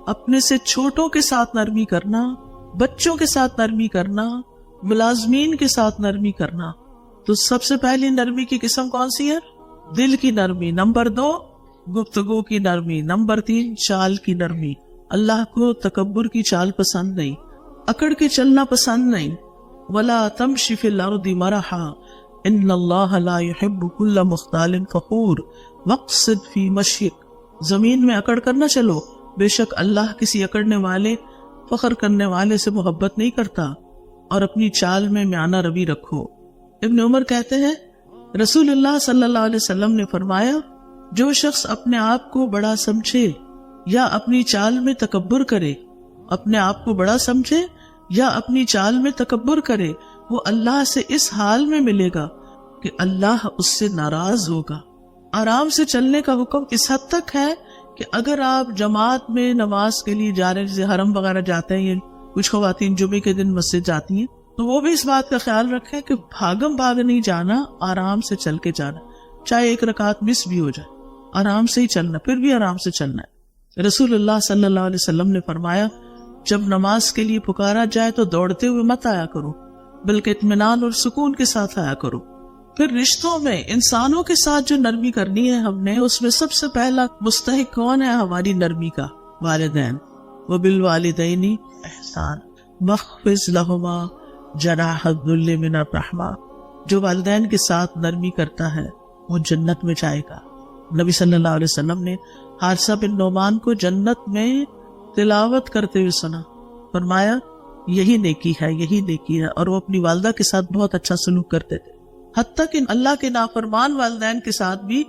اپنے سے چھوٹوں کے ساتھ نرمی کرنا، بچوں کے ساتھ نرمی کرنا، ملازمین کے ساتھ نرمی کرنا۔ تو سب سے پہلی نرمی کی قسم کون سی ہے؟ دل کی نرمی۔ نمبر 2 گفتگو کی نرمی۔ نمبر 3 چال کی نرمی۔ اللہ کو تکبر کی چال پسند نہیں، اکڑ کے چلنا پسند نہیں۔ وَلَا تَمْشِ فِي الْأَرْضِ مَرَحًا إِنَّ اللَّهَ لَا يُحِبُّ كُلَّ مُخْتَالٍ فَخُورٍ وَاقْصِدْ فِي مَشْيِكَ، زمین میں اکڑ کر نہ چلو، بے شک اللہ کسی اکڑنے والے، فخر کرنے والے سے محبت نہیں کرتا، اور اپنی چال میں میانہ روی رکھو۔ ابن عمر کہتے ہیں رسول اللہ صلی اللہ علیہ وسلم نے فرمایا جو شخص اپنے آپ کو بڑا سمجھے یا اپنی چال میں تکبر کرے، اپنے آپ کو بڑا سمجھے یا اپنی چال میں تکبر کرے، وہ اللہ سے اس حال میں ملے گا کہ اللہ اس سے ناراض ہوگا۔ آرام سے چلنے کا حکم اس حد تک ہے کہ اگر آپ جماعت میں نماز کے لیے جا رہے ہیں، جیسے حرم وغیرہ جاتے ہیں، کچھ خواتین جمعے کے دن مسجد جاتی ہیں، تو وہ بھی اس بات کا خیال رکھیں کہ بھاگم بھاگ نہیں جانا، آرام سے چل کے جانا، چاہے ایک رکعت مس بھی ہو جائے، آرام سے ہی چلنا، پھر بھی آرام سے چلنا ہے۔ رسول اللہ صلی اللہ علیہ وسلم نے فرمایا جب نماز کے لیے پکارا جائے تو دوڑتے ہوئے مت آیا کرو، بلکہ اطمینان اور سکون کے ساتھ آیا کرو۔ پھر رشتوں میں انسانوں کے ساتھ جو نرمی کرنی ہے ہم نے، اس میں سب سے پہلا مستحق کون ہے ہماری نرمی کا؟ والدین۔ وبالوالدین احسان واخفض لہما جناح الذل من الرحمہ، جو والدین کے ساتھ نرمی کرتا ہے وہ جنت میں جائے گا۔ نبی صلی اللہ علیہ وسلم نے حارثہ بن نعمان کو جنت میں تلاوت کرتے ہوئے سنا، فرمایا یہی نیکی ہے، یہی نیکی ہے، اور وہ اپنی والدہ کے ساتھ بہت اچھا سلوک کرتے تھے، حتیٰ کہ اللہ کے نافرمان والدین کے ساتھ بھی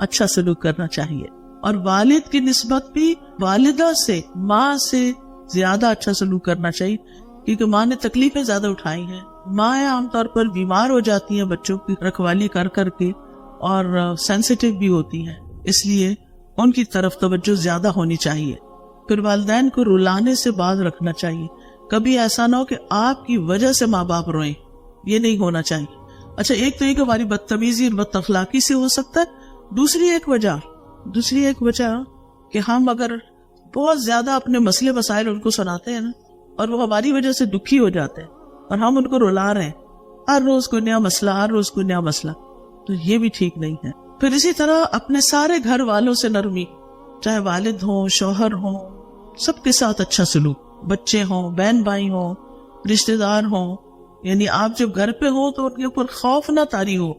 اچھا سلوک کرنا چاہیے، اور والد کی نسبت بھی والدہ سے، ماں سے زیادہ اچھا سلوک کرنا چاہیے، کیونکہ ماں نے تکلیفیں زیادہ اٹھائی ہیں۔ ماں عام طور پر بیمار ہو جاتی ہیں بچوں کی رکھوالی کر کر کے، اور سینسیٹیو بھی ہوتی ہیں، اس لیے ان کی طرف توجہ زیادہ ہونی چاہیے۔ پھر والدین کو رلانے سے باز رکھنا چاہیے، کبھی ایسا نہ ہو کہ آپ کی وجہ سے ماں باپ روئیں، یہ نہیں ہونا چاہیے۔ اچھا، ایک تو یہ کہ ہماری بدتمیزی اور بد اخلاقی سے ہو سکتا ہے، دوسری ایک وجہ کہ ہم اگر بہت زیادہ اپنے مسئلے مسائل ان کو سناتے ہیں نا، اور وہ ہماری وجہ سے دکھی ہو جاتے ہیں، اور ہم ان کو رلا رہے ہیں، ہر روز کوئی نیا مسئلہ، تو یہ بھی ٹھیک نہیں ہے۔ پھر اسی طرح اپنے سارے گھر والوں سے نرمی، چاہے والد ہوں، شوہر ہوں، سب کے ساتھ اچھا سلوک، بچے ہوں، بہن بھائی ہوں، رشتہ دار ہوں، یعنی آپ جب گھر پہ ہو تو ان کے اوپر خوف نہ طاری ہو،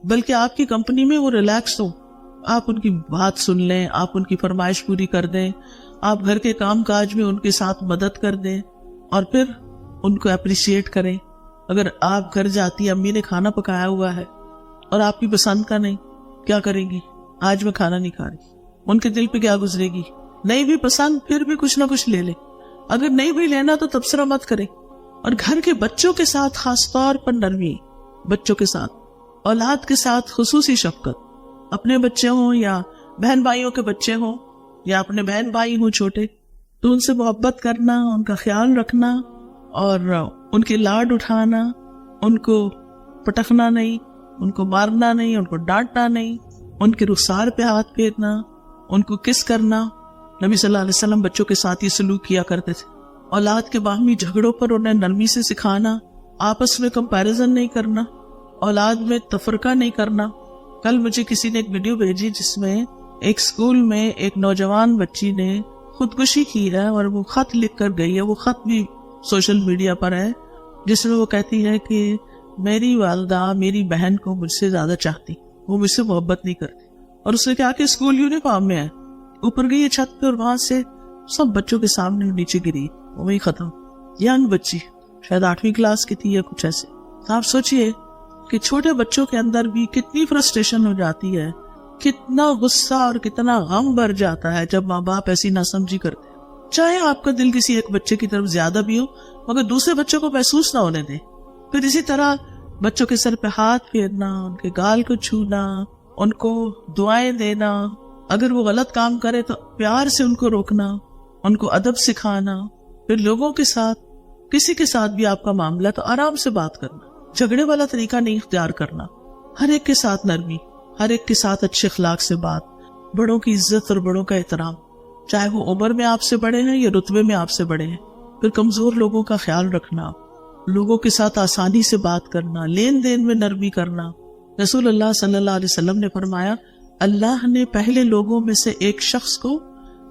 بلکہ آپ کی کمپنی میں وہ ریلیکس ہو، آپ ان کی بات سن لیں، آپ ان کی فرمائش پوری کر دیں، آپ گھر کے کام کاج میں ان کے ساتھ مدد کر دیں، اور پھر ان کو اپریشیٹ کریں۔ اگر آپ گھر جاتی امی نے کھانا پکایا ہوا ہے اور آپ کی پسند کا نہیں، کیا کریں گی؟ آج میں کھانا نہیں کھا رہی، ان کے دل پہ کیا گزرے گی؟ نہیں بھی پسند پھر بھی کچھ نہ کچھ لے لے، اگر نہیں بھی لینا تو تبصرہ مت کرے۔ اور گھر کے بچوں کے ساتھ خاص طور پر نرمی، بچوں کے ساتھ، اولاد کے ساتھ خصوصی شفقت، اپنے بچے ہوں یا بہن بھائیوں کے بچے ہوں یا اپنے بہن بھائی ہوں چھوٹے، تو ان سے محبت کرنا، ان کا خیال رکھنا، اور ان کے لاڈ اٹھانا، ان کو پٹکنا نہیں، ان کو مارنا نہیں، ان کو ڈانٹنا نہیں، ان کے رخسار پہ ہاتھ پھیرنا، ان کو کس کرنا۔ نبی صلی اللہ علیہ وسلم بچوں کے ساتھ یہ سلوک کیا کرتے تھے۔ اولاد کے باہمی جھگڑوں پر انہیں نرمی سے سکھانا، آپس میں کمپیریزن نہیں کرنا، اولاد میں تفرقہ نہیں کرنا، کل مجھے کسی نے ایک ویڈیو بھیجی جس میں ایک اسکول میں ایک نوجوان بچی نے خودکشی کی ہے اور وہ خط لکھ کر گئی ہے. وہ خط بھی سوشل میڈیا پر ہے جس میں وہ کہتی ہے کہ میری والدہ میری بہن کو مجھ سے زیادہ چاہتی, وہ مجھ سے محبت نہیں کرتی. اور اس نے کہا کہ اسکول یونیفارم میں ہے, اوپر گئی چھت پہ اور وہاں سے سب بچوں کے سامنے نیچے گری, وہی ختم. ینگ بچی شاید 8ویں کلاس کی تھی یا کچھ ایسے. آپ سوچئے کہ چھوٹے بچوں کے اندر بھی کتنی فرسٹریشن ہو جاتی ہے, کتنا غصہ اور کتنا غم بھر جاتا ہے جب ماں باپ ایسی ناسمجھی کرتے ہیں. چاہے آپ کا دل کسی ایک بچے کی طرف زیادہ بھی ہو مگر دوسرے بچوں کو محسوس نہ ہونے دیں. پھر اسی طرح بچوں کے سر پہ ہاتھ پھیرنا, ان کے گال کو چھونا, ان کو دعائیں دینا, اگر وہ غلط کام کرے تو پیار سے ان کو روکنا, ان کو ادب سکھانا. پھر لوگوں کے ساتھ کسی کے ساتھ بھی آپ کا معاملہ تو آرام سے بات کرنا, جھگڑے والا طریقہ نہیں اختیار کرنا, ہر ایک کے ساتھ نرمی, ہر ایک کے ساتھ اچھے اخلاق سے بات, بڑوں کی عزت اور بڑوں کا احترام, چاہے وہ عمر میں آپ سے بڑے ہیں یا رتبے میں آپ سے بڑے ہیں. پھر کمزور لوگوں کا خیال رکھنا, لوگوں کے ساتھ آسانی سے بات کرنا, لین دین میں نرمی کرنا. رسول اللہ صلی اللہ علیہ وسلم نے فرمایا, اللہ نے پہلے لوگوں میں سے ایک شخص کو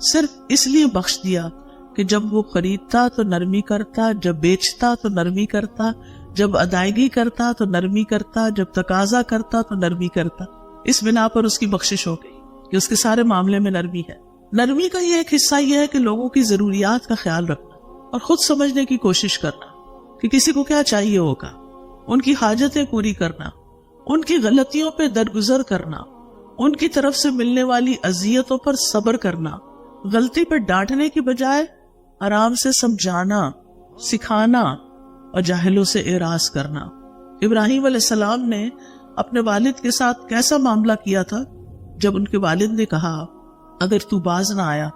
صرف اس لیے بخش دیا کہ جب وہ خریدتا تو نرمی کرتا, جب بیچتا تو نرمی کرتا, جب ادائیگی کرتا تو نرمی کرتا, جب تقاضا کرتا تو نرمی کرتا. اس بنا پر اس کی بخشش ہو گئی کہ اس کے سارے معاملے میں نرمی ہے. نرمی کا یہ ایک حصہ یہ ہے کہ لوگوں کی ضروریات کا خیال رکھنا اور خود سمجھنے کی کوشش کرنا کہ کسی کو کیا چاہیے ہوگا, ان کی حاجتیں پوری کرنا, ان کی غلطیوں پہ درگزر کرنا, ان کی طرف سے ملنے والی اذیتوں پر صبر کرنا, غلطی پہ ڈانٹنے کی بجائے آرام سے سمجھانا, سکھانا اور جاہلوں سے اعراض کرنا. ابراہیم علیہ السلام نے اپنے والد کے ساتھ کیسا معاملہ کیا تھا جب ان کے والد نے کہا, اگر تو باز نہ آیا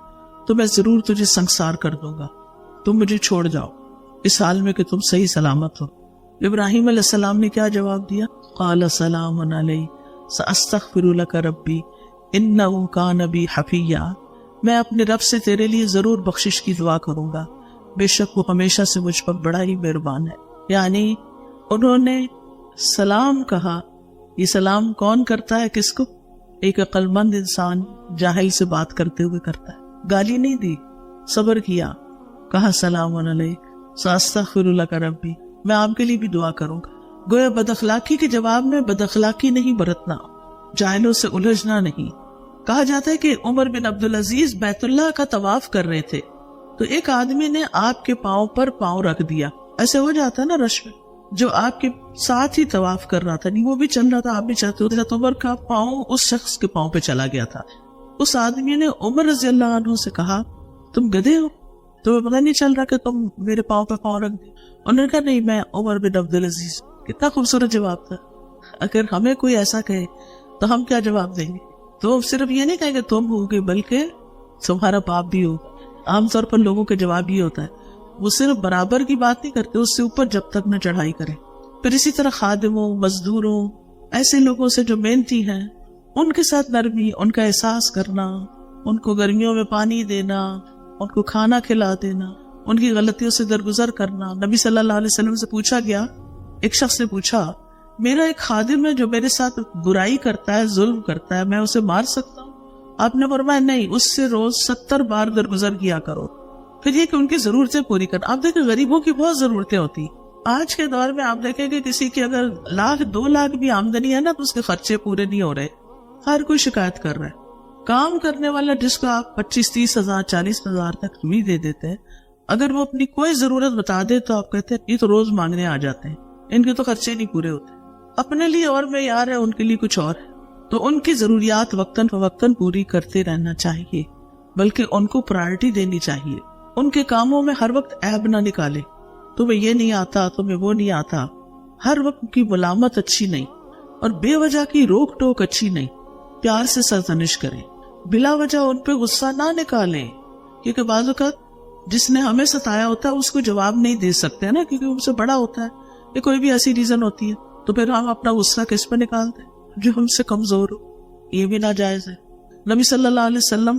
تو میں ضرور تجھے سنگسار کر دوں گا, تم مجھے چھوڑ جاؤ اس حال میں کہ تم صحیح سلامت ہو. ابراہیم علیہ السلام نے کیا جواب دیا, قال سلام علی ساستغفر لک ربی انہ کان بی حفیہ, میں اپنے رب سے تیرے لیے ضرور بخشش کی دعا کروں گا, بے شک وہ ہمیشہ سے مجھ پر بڑا ہی مہربان ہے. یعنی انہوں نے سلام کہا. یہ سلام کون کرتا ہے کس کو؟ ایک عقل مند انسان جاہل سے بات کرتے ہوئے کرتا ہے. گالی نہیں دی, صبر کیا, کہا سلام علیک ساستغفر لک ربی, میں آپ کے لیے بھی دعا کروں گا. گویا بد اخلاقی کے جواب میں بد اخلاقی نہیں برتنا, جاہلوں سے الجھنا نہیں. کہا جاتا ہے کہ عمر بن عبدالعزیز بیت اللہ کا طواف کر رہے تھے تو ایک آدمی نے آپ کے پاؤں پر پاؤں رکھ دیا. ایسے ہو جاتا ہے نا رش میں, جو آپ کے ساتھ ہی طواف کر رہا تھا, نہیں وہ بھی چل رہا تھا, آپ بھی چلتے ہوتے, عمر کا پاؤں اس شخص کے پاؤں پہ چلا گیا تھا. اس آدمی نے عمر رضی اللہ عنہ سے کہا, تم گدھے ہو, تمہیں پتہ نہیں چل رہا کہ تم میرے پاؤں پہ پاؤں رکھ دیں؟ انہوں نے کہا نہیں, میں عمر بن عبدالعزیز. کتنا خوبصورت جواب تھا. اگر ہمیں کوئی ایسا کہے تو ہم کیا جواب دیں گے؟ تو صرف یہ نہیں کہیں گے تم ہو گے, بلکہ تمہارا باپ بھی ہو. عام طور پر لوگوں کے جواب یہ ہوتا ہے, وہ صرف برابر کی بات نہیں کرتے, اس سے اوپر جب تک نہ چڑھائی کریں. پھر اسی طرح خادموں, مزدوروں, ایسے لوگوں سے جو محنتی ہیں, ان کے ساتھ نرمی, ان کا احساس کرنا, ان کو گرمیوں میں پانی دینا, ان کو کھانا کھلا دینا, ان کی غلطیوں سے درگزر کرنا. نبی صلی اللہ علیہ وسلم سے پوچھا گیا, ایک شخص نے پوچھا, میرا ایک خادم ہے جو میرے ساتھ برائی کرتا ہے, ظلم کرتا ہے, میں اسے مار سکتا ہوں؟ آپ نے فرمایا نہیں, اس سے روز 70 بار درگزر کیا کرو. پھر یہ کہ ان کی ضرورتیں پوری کرنا. آپ دیکھیں غریبوں کی بہت ضرورتیں ہوتی. آج کے دور میں آپ دیکھیں کہ کسی کی اگر 1 لاکھ 2 لاکھ بھی آمدنی ہے نا تو اس کے خرچے پورے نہیں ہو رہے, ہر کوئی شکایت کر رہا ہے. کام کرنے والا جس کو آپ 25-30 ہزار 40 ہزار تک بھی دے دیتے ہیں, اگر وہ اپنی کوئی ضرورت بتا دے تو آپ کہتے ہیں یہ تو روز مانگنے آ جاتے ہیں, ان کے تو خرچے نہیں پورے ہوتے. اپنے لیے اور معیار ہے, ان کے لیے کچھ اور ہے. تو ان کی ضروریات وقتاً فوقتاً پوری کرتے رہنا چاہیے, بلکہ ان کو پرائرٹی دینی چاہیے. ان کے کاموں میں ہر وقت عیب نہ نکالے, تمہیں یہ نہیں آتا, تمہیں وہ نہیں آتا. ہر وقت کی ملامت اچھی نہیں اور بے وجہ کی روک ٹوک اچھی نہیں. پیار سے سرزنش کریں, بلا وجہ ان پہ غصہ نہ نکالیں, کیونکہ بعض اوقات جس نے ہمیں ستایا ہوتا ہے اس کو جواب نہیں دے سکتے نا, کیونکہ ان سے بڑا ہوتا ہے, یا کوئی بھی ایسی ریزن ہوتی ہے, تو پھر ہم اپنا غصہ کس پہ نکالتے ہیں؟ جو ہم سے کمزور ہو. یہ بھی ناجائز ہے. نبی صلی اللہ علیہ وسلم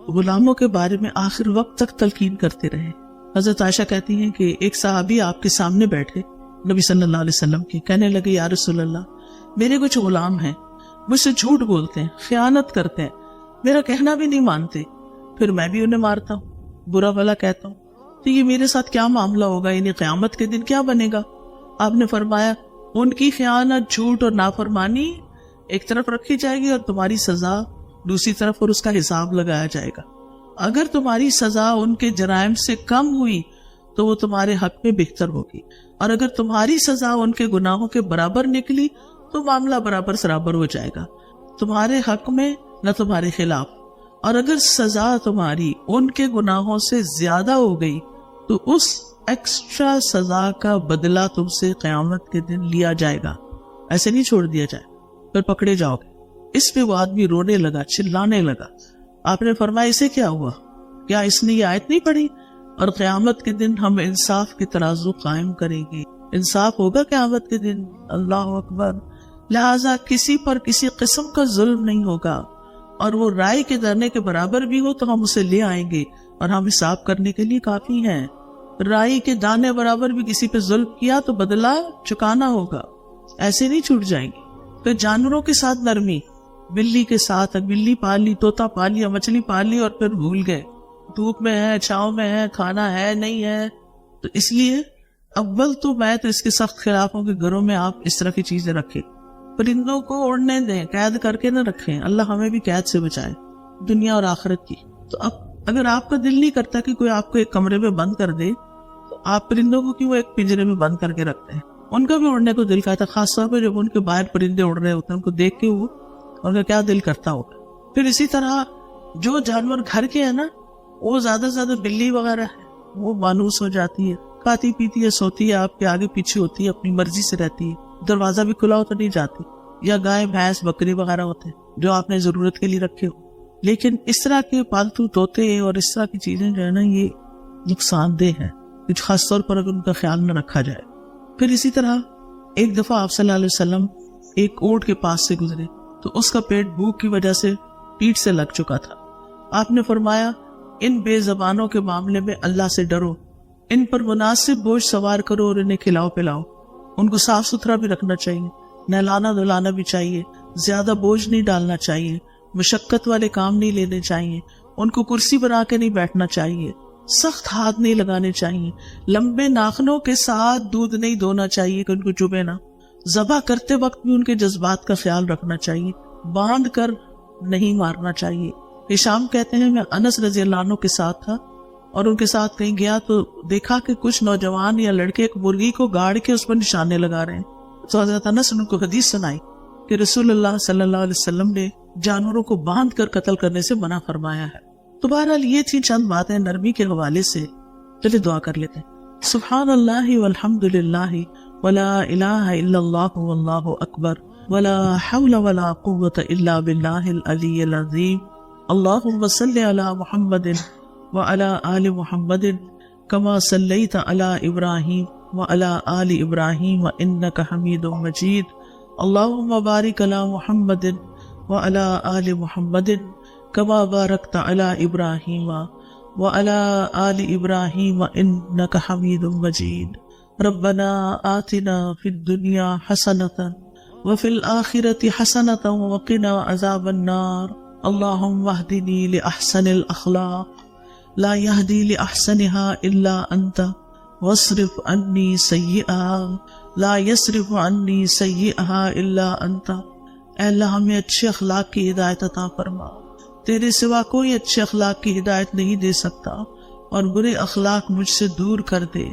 غلاموں کے بارے میں آخر وقت تک تلقین کرتے رہے. حضرت عائشہ کہتی ہیں کہ ایک صحابی آپ کے سامنے بیٹھے نبی صلی اللہ علیہ وسلم کے, کہنے لگے یا رسول اللہ, میرے کچھ غلام ہیں, مجھ سے جھوٹ بولتے ہیں، خیانت کرتے ہیں، میرا کہنا بھی نہیں مانتے، پھر میں بھی انہیں مارتا ہوں، برا بھلا کہتا ہوں، تو یہ میرے ساتھ کیا معاملہ ہوگا، یعنی قیامت کے دن کیا بنے گا؟ آپ نے فرمایا ان کی خیانت، جھوٹ اور نافرمانی ایک طرف رکھی جائے گی اور تمہاری سزا دوسری طرف، اور اس کا حساب لگایا جائے گا۔ اگر تمہاری سزا ان کے جرائم سے کم ہوئی تو وہ تمہارے حق میں بہتر ہوگی، اور اگر تمہاری سزا ان کے گناہوں کے برابر نکلی تو معاملہ برابر سرابر ہو جائے گا، تمہارے حق میں نہ تمہارے خلاف۔ اور اگر سزا تمہاری ان کے گناہوں سے زیادہ ہو گئی تو اس ایکسٹرا سزا کا بدلہ تم سے قیامت کے دن لیا جائے گا، ایسے نہیں چھوڑ دیا جائے، پھر پکڑے جاؤ گے۔ اس پہ وہ آدمی رونے لگا، چلانے لگا۔ آپ نے فرمایا اسے کیا ہوا؟ کیا اس نے یہ آیت نہیں پڑھی؟ اور قیامت کے دن ہم انصاف کے ترازو قائم کریں گے، انصاف ہوگا قیامت کے دن۔ اللہ اکبر۔ لہذا کسی پر کسی قسم کا ظلم نہیں ہوگا، اور وہ رائے کے دانے کے برابر بھی ہو تو ہم اسے لے آئیں گے، اور ہم حساب کرنے کے لیے کافی ہیں۔ رائے کے دانے برابر بھی کسی پہ ظلم کیا تو بدلہ چکانا ہوگا، ایسے نہیں چھوٹ جائیں گے۔ پھر جانوروں کے ساتھ نرمی، بلی کے ساتھ، بلی پال لی، طوطا پال لیا، مچھلی پال لی اور پھر بھول گئے، دھوپ میں ہے، چھاؤں میں ہے، کھانا ہے نہیں ہے، تو اس لیے اول تو میں تو اس کے سخت خلاف ہوں کہ گھروں میں آپ اس طرح کی چیزیں رکھیں، پرندوں کو اڑنے دیں، قید کر کے نہ رکھیں، اللہ ہمیں بھی قید سے بچائے دنیا اور آخرت کی۔ تو اب اگر آپ کا دل نہیں کرتا کہ کوئی آپ کو ایک کمرے میں بند کر دے تو آپ پرندوں کو کیوں ایک پنجرے میں بند کر کے رکھتے ہیں؟ ان کا بھی اڑنے کو دل کرتا، خاص طور پہ جب ان کے باہر پرندے اڑ رہے ہوتے ہیں، ان کو دیکھ کے وہ ان کا کیا دل کرتا ہوگا۔ پھر اسی طرح جو جانور گھر کے ہیں نا، وہ زیادہ سے زیادہ بلی وغیرہ ہے، وہ مانوس ہو جاتی ہے، کھاتی پیتی ہے، سوتی ہے، آپ کے آگے پیچھے ہوتی ہے، اپنی مرضی سے رہتی ہے، دروازہ بھی کھلا ہو تو نہیں جاتی، یا گائے بھینس بکری وغیرہ ہوتے ہیں جو آپ نے ضرورت کے لیے رکھے ہو۔ لیکن اس طرح کے پالتو طوطے اور اس طرح کی چیزیں جو ہے نا، یہ نقصان دہ ہیں، کچھ خاص طور پر اگر ان کا خیال نہ رکھا جائے۔ پھر اسی طرح ایک دفعہ آپ صلی اللہ علیہ وسلم ایک اونٹ کے پاس سے گزرے تو اس کا پیٹ بھوک کی وجہ سے پیٹ سے لگ چکا تھا۔ آپ نے فرمایا ان بے زبانوں کے معاملے میں اللہ سے ڈرو، ان پر مناسب بوجھ سوار کرو اور انہیں کھلاؤ پلاؤ، ان کو صاف ستھرا بھی رکھنا چاہیے، نہلانا دھلانا بھی چاہیے، زیادہ بوجھ نہیں ڈالنا چاہیے، مشقت والے کام نہیں لینے چاہیے، ان کو کرسی بنا کے نہیں بیٹھنا چاہیے، سخت ہاتھ نہیں لگانے چاہیے، لمبے ناخنوں کے ساتھ دودھ نہیں دھونا چاہیے کہ ان کو چبھے نہ، ذبح کرتے وقت بھی ان کے جذبات کا خیال رکھنا چاہیے، باندھ کر نہیں مارنا چاہیے۔ ہشام کہتے ہیں میں انس رضی اللہ عنہ کے ساتھ تھا اور ان کے ساتھ کہیں گیا تو دیکھا کہ کچھ نوجوان یا لڑکے ایک مرغی کو گاڑ کے اس پر نشانے لگا رہے ہیں، تو حضرت انس نے ان کو حدیث سنائی کہ رسول اللہ صلی اللہ علیہ وسلم نے جانوروں کو باندھ کر قتل کرنے سے منع فرمایا ہے۔ تو بہرحال یہ تھی چند باتیں نرمی کے حوالے سے۔ چلیے دعا کر لیتے ہیں۔ سبحان اللہ والحمد للہ ولا الہ الا اللہ واللہ اکبر ولا حول ولا قوة الا باللہ العلی العظیم۔ اللہم صل علی محمد وعلی آل محمد کما صلیت علی ابراہیم وعلی آل ابراہیم انک حمید مجید۔ اللہم بارک علی محمد وعلی آل محمد کما بارکت علی ابراہیم وعلی آل ابراہیم انک حمید مجید۔ ربنا آتنا فی الدنیا حسنۃ وفی الآخرۃ حسنۃ وقنا عذاب النار۔ اللہم اہدنی لأحسن الاخلاق لا یہدی لأحسنها الا انت واصرف عنی سیئها لا یصرف عنی سیئها الا انت۔ اے اللہ ہمیں اچھے اخلاق کی ہدایت عطا فرما، تیرے سوا کوئی اچھے اخلاق کی ہدایت نہیں دے سکتا، اور برے اخلاق مجھ سے دور کر دے،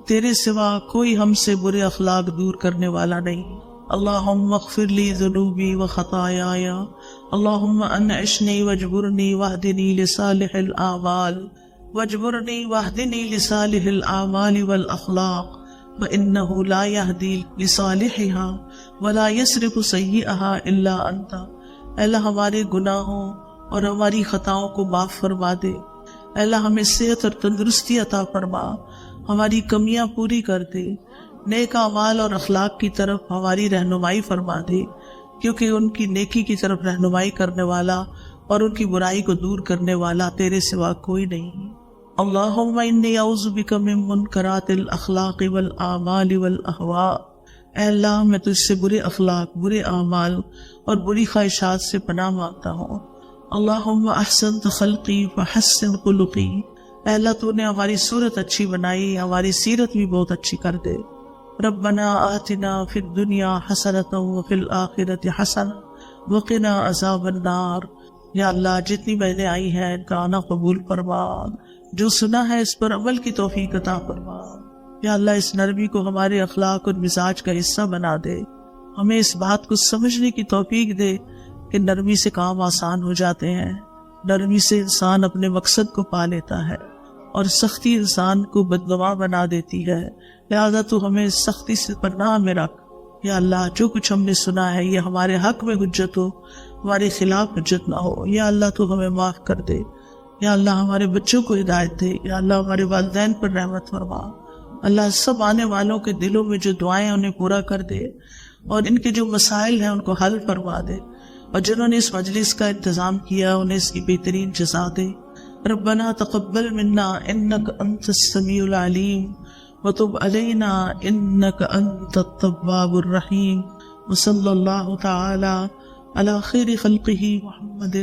تیرے سوا کوئی ہم سے برے اخلاق دور کرنے والا نہیں۔ اللہم اغفر لی ذنوبی و خطایایا، اللہم انعشنی واجبرنی واہدنی لصالح الاعمال واجبرنی واہدنی لصالح الاعمال والاخلاق وانہ لا یہدی لصالحها ولا یصرف سیئها الا انت۔ اے اللہ ہمارے گناہوں اور ہماری خطاؤں کو معاف فرما دے، اے اللہ ہمیں صحت اور تندرستی عطا فرما، ہماری کمیاں پوری کر دے، نیک اعمال اور اخلاق کی طرف ہماری رہنمائی فرما دے، کیونکہ ان کی نیکی کی طرف رہنمائی کرنے والا اور ان کی برائی کو دور کرنے والا تیرے سوا کوئی نہیں۔ اللہم انی اعوذ بک من منکرات الاخلاق والاعمال والاہواء۔ اے اللہ میں تجھ سے برے اخلاق، برے اعمال اور بری خواہشات سے پناہ مانگتا ہوں۔ اللہم احسنت خلقی فحسن خلقی، اے اللہ تو نے ہماری صورت اچھی بنائی، ہماری سیرت بھی بہت اچھی کر دے۔ ربنا آتنا فی الدنیا حسنۃ وفی الآخرۃ حسنۃ وقنا عذاب النار۔ یا اللہ جتنی بہنیں آئی ہیں ان کا آنا قبول فرما، جو سنا ہے اس پر عمل کی توفیق عطا فرما۔ یا اللہ اس نرمی کو ہمارے اخلاق اور مزاج کا حصہ بنا دے، ہمیں اس بات کو سمجھنے کی توفیق دے کہ نرمی سے کام آسان ہو جاتے ہیں، نرمی سے انسان اپنے مقصد کو پا لیتا ہے اور سختی انسان کو بدگواں بنا دیتی ہے۔ لہذا تو ہمیں سختی سے پناہ میں رکھ۔ یا اللہ جو کچھ ہم نے سنا ہے یہ ہمارے حق میں حجت ہو، ہمارے خلاف حجت نہ ہو۔ یا اللہ تو ہمیں معاف کر دے۔ یا اللہ ہمارے بچوں کو ہدایت دے۔ یا اللہ ہمارے والدین پر رحمت فرما۔ اللہ سب آنے والوں کے دلوں میں جو دعائیں انہیں پورا کر دے اور ان کے جو مسائل ہیں ان کو حل فرما دے، اور جنہوں نے اس مجلس کا انتظام کیا انہیں اس کی بہترین جزا دے۔ ربنا تقبل منا انک انت السمیع العلیم وتب علینا انک انت التواب الرحیم، وصلی اللہ تعالی علی خیر خلقہ محمد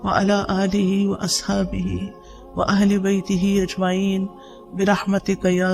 وعلی آلہ واصحابہ واہل بیتہ اجمعین برحمتک یا